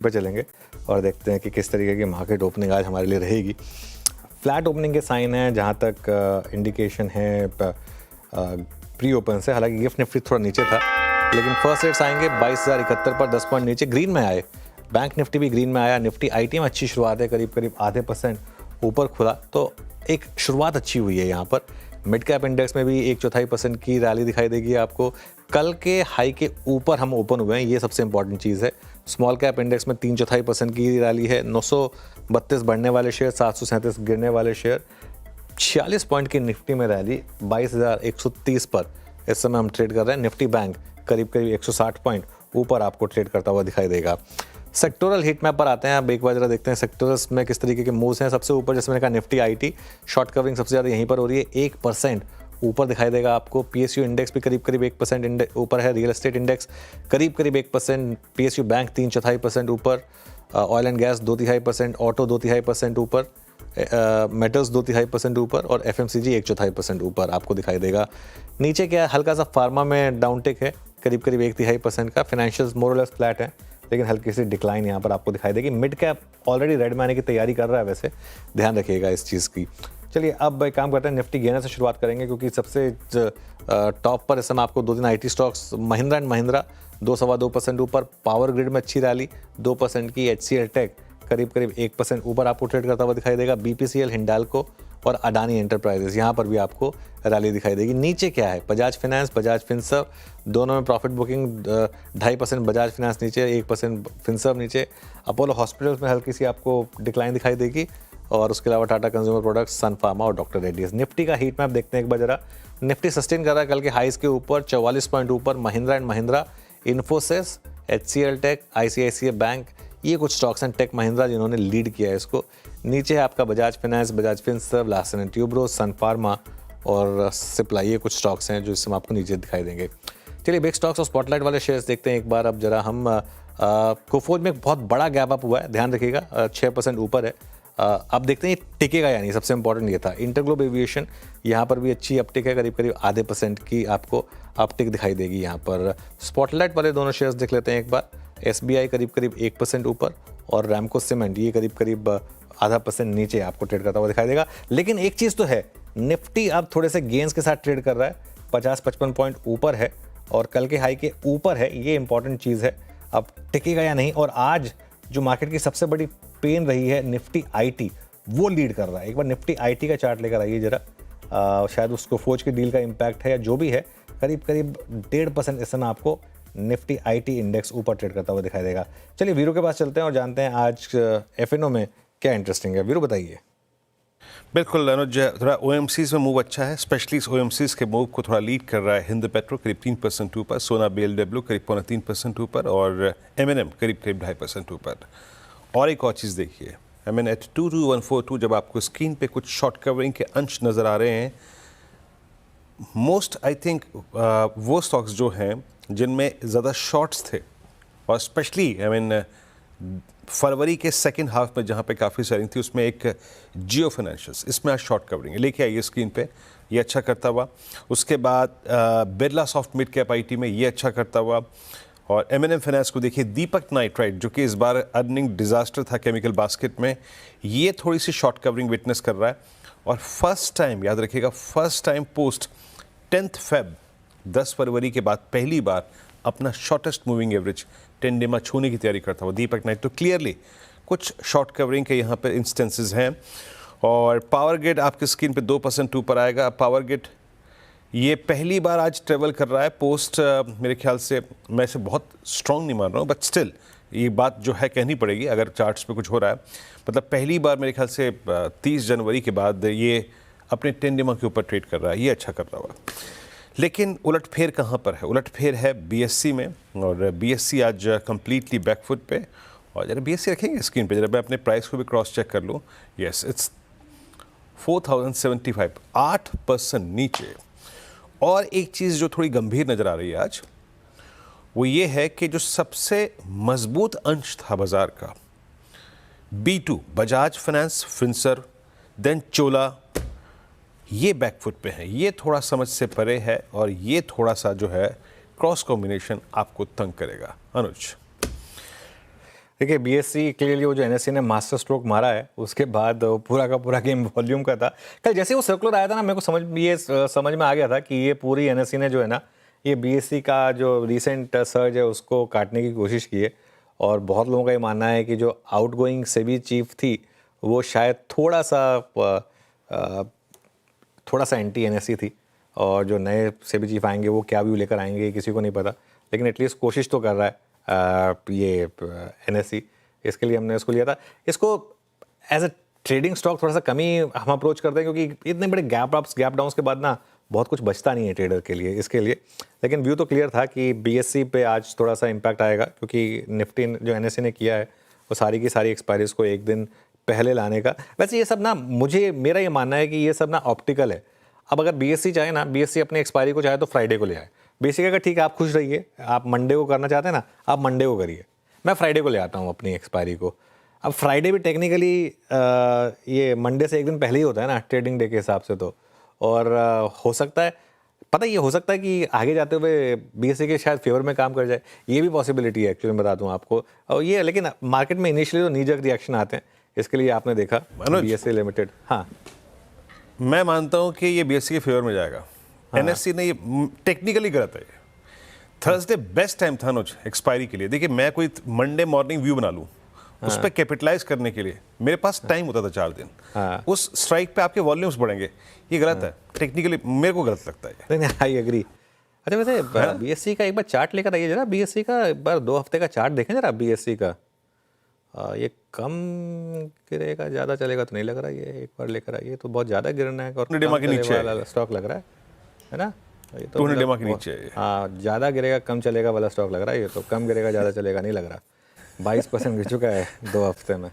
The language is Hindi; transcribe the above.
पे चलेंगे और देखते हैं कि किस तरीके की मार्केट ओपनिंग आज हमारे लिए रहेगी। फ्लैट ओपनिंग के साइन हैं जहाँ तक इंडिकेशन है प्री ओपन से। हालांकि गिफ्ट निफ्टी थोड़ा नीचे था, लेकिन फर्स्ट रेट्स आएंगे 22,071 पर 10 पॉइंट नीचे ग्रीन में आए। बैंक निफ्टी भी ग्रीन में आया। निफ्टी आईटी में अच्छी शुरुआत है, करीब करीब आधे % ऊपर खुला, तो एक शुरुआत अच्छी हुई है यहाँ पर। मिड कैप इंडेक्स में भी 1/4% की रैली दिखाई देगी आपको। कल के हाई के ऊपर हम ओपन हुए हैं, ये सबसे इंपॉर्टेंट चीज़ है। स्मॉल कैप इंडेक्स में 3/4% की रैली है। 932 बढ़ने वाले शेयर, 737 गिरने वाले शेयर। 46 पॉइंट की निफ्टी में रैली, 22,130 पर इस समय हम ट्रेड कर रहे हैं। निफ्टी बैंक करीब करीब 160 पॉइंट ऊपर आपको ट्रेड करता हुआ दिखाई देगा। सेक्टोरल हीट मैप पर आते हैं। अब एक बार जरा देखते हैं सेक्टर्स में किस तरीके के मूव्स हैं। सबसे ऊपर जैसे मैंने कहा निफ्टी आईटी, शॉर्ट कवरिंग सबसे ज़्यादा यहीं पर हो रही है, 1% ऊपर दिखाई देगा आपको। पीएसयू इंडेक्स भी करीब करीब 1% ऊपर है। रियल एस्टेट इंडेक्स करीब करीब 1%। पीएसयू बैंक 3/4% ऊपर। Oil and gas 2/3%। ऑटो 2/3% ऊपर। मेटल्स 2/3% ऊपर। और एफएमसीजी 1/4% ऊपर आपको दिखाई देगा। नीचे क्या है, हल्का सा फार्मा में डाउनटिक है, करीब करीब 1/3% का। फाइनेंशियल्स मोर और लेस फ्लैट है, लेकिन हल्की सी डिक्लाइन यहाँ पर आपको दिखाई देगी। मिड कैप ऑलरेडी रेड में आने की तैयारी कर रहा है, वैसे ध्यान रखिएगा इस चीज़ की। चलिए अब एक काम करते हैं, निफ्टी गिरने से शुरुआत करेंगे, क्योंकि सबसे टॉप पर इस समय आपको 2 दिन IT stocks, Mahindra and Mahindra 2-2.25% ऊपर। पावर ग्रिड में अच्छी रैली 2% की। एचसीएल टेक करीब करीब 1% ऊपर आपको ट्रेड करता हुआ दिखाई देगा। बीपीसीएल, हिंडाल्को और अडानी एंटरप्राइजेस, यहाँ पर भी आपको रैली दिखाई देगी। नीचे क्या है, बजाज फिनेंस, बजाज फिनसर्व, दोनों में प्रॉफिट बुकिंग 2.5% बजाज फिनेंस नीचे, 1% फिनसर्व नीचे। अपोलो हॉस्पिटल्स में हल्की सी आपको डिक्लाइन दिखाई देगी, और उसके अलावा टाटा कंज्यूमर प्रोडक्ट्स, सन फार्मा और डॉक्टर रेड्डीज। निफ्टी का हीट मैप देखते हैं एक बार जरा। निफ्टी सस्टेन कर रहा है कल के हाइस के ऊपर, 44 पॉइंट ऊपर। Mahindra and Mahindra, Infosys, HCL Tech, ICICI Bank, ये कुछ स्टॉक्स हैं टेक महिंद्रा जिन्होंने लीड किया है इसको। नीचे है आपका बजाज फिनेंस, बजाज फिनसर्व, लार्सन एंड ट्यूब्रो, सन फार्मा और सिप्ला, ये कुछ स्टॉक्स हैं जो इस समय आपको नीचे दिखाई देंगे। चलिए बिग स्टॉक्स और स्पॉटलाइट वाले शेयर्स देखते हैं एक बार। अब जरा हम कोफोज में बहुत बड़ा गैप अप हुआ है, ध्यान रखिएगा, 6% ऊपर है। अब देखते हैं ये टिकेगा या नहीं, सबसे इंपॉर्टेंट ये था। इंटरग्लोब एविएशन, यहाँ पर भी अच्छी अपटिक है, करीब करीब आधे % की आपको अपटिक दिखाई देगी यहाँ पर। स्पॉटलाइट वाले दोनों शेयर्स देख लेते हैं एक बार। एसबीआई करीब करीब 1% ऊपर, और रैमको सीमेंट ये करीब करीब आधा % नीचे आपको ट्रेड करता हुआ दिखाई देगा। लेकिन एक चीज़ तो है, निफ्टी अब थोड़े से गेंस के साथ ट्रेड कर रहा है, 50-55 पॉइंट ऊपर है और कल के हाई के ऊपर है, ये इंपॉर्टेंट चीज़ है। अब टिकेगा या नहीं। और आज जो मार्केट की सबसे बड़ी पेन रही है, निफ्टी आईटी, वो लीड कर रहा है। एक बार निफ्टी आईटी का चार्ट लेकर आइए जरा। शायद उसको फौज की डील का इम्पैक्ट है या जो भी है, करीब करीब 1.5% इस समय आपको निफ्टी आईटी इंडेक्स ऊपर ट्रेड करता हुआ दिखाई देगा। चलिए वीरू के पास चलते हैं और जानते हैं आज एफएनओ में क्या इंटरेस्टिंग है। वीरू बताइए। बिल्कुल अनुज, थोड़ा ओएमसीज में मूव अच्छा है। स्पेशली इस ओएमसीज के मूव को थोड़ा लीड कर रहा है हिंद पेट्रो करीब 3% ऊपर, सोना बीएलडब्ल्यू करीब 3.25% ऊपर और एमएनएम करीब 2.5% ऊपर। और एक और चीज़ देखिए, एट 22142 जब आपको स्क्रीन पे कुछ शॉर्ट कवरिंग के अंश नज़र आ रहे हैं, मोस्ट आई थिंक वो स्टॉक्स जो हैं जिनमें ज़्यादा शॉर्ट्स थे, और स्पेशली फरवरी के सेकंड हाफ में जहाँ पे काफ़ी सेलिंग थी, उसमें एक जियो फाइनेंशियल्स, इसमें आज शॉर्ट कवरिंग है, लेके आइए स्क्रीन पे, ये अच्छा करता हुआ। उसके बाद Birla soft mid cap IT में ये अच्छा करता हुआ। और एमएनएम फाइनेंस को देखिए, दीपक नाइट्राइट जो कि इस बार अर्निंग डिजास्टर था केमिकल बास्केट में, ये थोड़ी सी शॉर्ट कवरिंग विटनेस कर रहा है। और फर्स्ट टाइम, याद रखिएगा, फर्स्ट टाइम पोस्ट 10 फेब, 10 फरवरी के बाद पहली बार अपना शॉर्टेस्ट मूविंग एवरेज 10 डे छूने की तैयारी करता हुआ दीपक नाइट। तो क्लियरली कुछ शॉर्ट कवरिंग के यहाँ पर इंस्टेंसेस हैं। और पावर ग्रिड आपके स्क्रीन पे 2% ऊपर आएगा। पावर ग्रिड ये पहली बार आज ट्रेवल कर रहा है पोस्ट, मेरे ख्याल से, मैं इसे बहुत स्ट्रॉन्ग नहीं मान रहा हूँ, बट स्टिल ये बात जो है कहनी पड़ेगी अगर चार्ट्स पे कुछ हो रहा है। मतलब पहली बार मेरे ख्याल से 30 जनवरी के बाद ये अपने 10 डे के ऊपर ट्रेड कर रहा है, ये अच्छा कर रहा हुआ। लेकिन उलटफेर कहाँ पर है? उलटफेर है बीएससी में, और बीएससी आज कम्प्लीटली बैकफुट पे। और जरा बीएससी रखेंगे स्क्रीन पे, जरा मैं अपने प्राइस को भी क्रॉस चेक कर लूँ। यस, इट्स 4075, 8% नीचे। और एक चीज़ जो थोड़ी गंभीर नज़र आ रही है आज, वो ये है कि जो सबसे मजबूत अंश था बाजार का, B2 Bajaj finance, Finserv, then Chola, ये बैकफुट पे है। ये थोड़ा समझ से परे है, और ये थोड़ा सा जो है क्रॉस कॉम्बिनेशन आपको तंग करेगा। अनुज, देखिए बीएससी क्लियरली वो जो एनएससी ने मास्टर स्ट्रोक मारा है उसके बाद पूरा का पूरा गेम वॉल्यूम का था। कल जैसे वो सर्कुलर आया था ना, मेरे को समझ में आ गया था कि ये पूरी एनएससी ने जो है ना, ये बीएससी का जो रिसेंट सर्ज है उसको काटने की कोशिश की है। और बहुत लोगों का ये मानना है कि जो आउटगोइंग सेबी चीफ थी वो शायद थोड़ा सा एंटी एनएससी थी, और जो नए सेबी चीफ आएंगे वो क्या व्यू लेकर आएंगे किसी को नहीं पता, लेकिन एटलीस्ट कोशिश तो कर रहा है ये एनएससी। इसके लिए हमने इसको लिया था। इसको एज अ ट्रेडिंग स्टॉक थोड़ा सा कम ही हम अप्रोच करते हैं, क्योंकि इतने बड़े गैप डाउन्स के बाद ना बहुत कुछ बचता नहीं है ट्रेडर के लिए इसके लिए। लेकिन व्यू तो क्लियर था कि बीएससी पे आज थोड़ा सा इम्पैक्ट आएगा, क्योंकि निफ्टी जो एनएससी ने किया है वो सारी की सारी एक्सपायरीज को एक दिन पहले लाने का। वैसे ये सब ना मेरा ये मानना है कि ये सब ना ऑप्टिकल है। अब अगर बीएससी चाहे ना, बीएससी अपनी एक्सपायरी को चाहे तो फ्राइडे को ले आए। बेसिक अगर ठीक है आप खुश रहिए, आप मंडे को करना चाहते हैं ना, आप मंडे को करिए, मैं फ्राइडे को ले आता हूँ अपनी एक्सपायरी को। अब फ्राइडे भी टेक्निकली ये मंडे से एक दिन पहले ही होता है ना ट्रेडिंग डे के हिसाब से तो। और हो सकता है, पता ये हो सकता है कि आगे जाते हुए बीएससी के शायद फेवर में काम कर जाए, ये भी पॉसिबिलिटी है एक्चुअली, बता दूं आपको। और ये लेकिन मार्केट में इनिशियली तो नीजक रिएक्शन आते हैं, इसके लिए आपने देखा बीएससी लिमिटेड। हाँ, मैं मानता हूं कि ये बीएससी के फेवर में जाएगा। एनएससी ने ये टेक्निकली गलत है। थर्सडे बेस्ट टाइम था अनुज एक्सपायरी के लिए। देखिए मैं कोई मंडे मॉर्निंग व्यू बना लूं, उस पर कैपिटलाइज करने के लिए मेरे पास टाइम होता था 4 दिन। उस स्ट्राइक पे आपके वॉल्यूम्स बढ़ेंगे, ये गलत है टेक्निकली, मेरे को गलत लगता है। नहीं आई एग्री। अच्छा वैसे बीएससी का एक बार चार्ट लेकर आइए जरा, बीएससी का एक बार 2 हफ्ते का चार्ट देखें जरा बीएससी का। ये कम गिरेगा, ज़्यादा चलेगा तो नहीं लग रहा। ये एक बार लेकर आइए तो बहुत ज़्यादा गिरना है और के नीचे वाला स्टॉक लग रहा है ना। ये तो 200 DMA के नीचे है। हाँ, ज़्यादा गिरेगा कम चलेगा वाला स्टॉक लग रहा है, ये तो कम गिरेगा ज़्यादा चलेगा नहीं लग रहा। 22% गिर चुका है 2 हफ्ते में।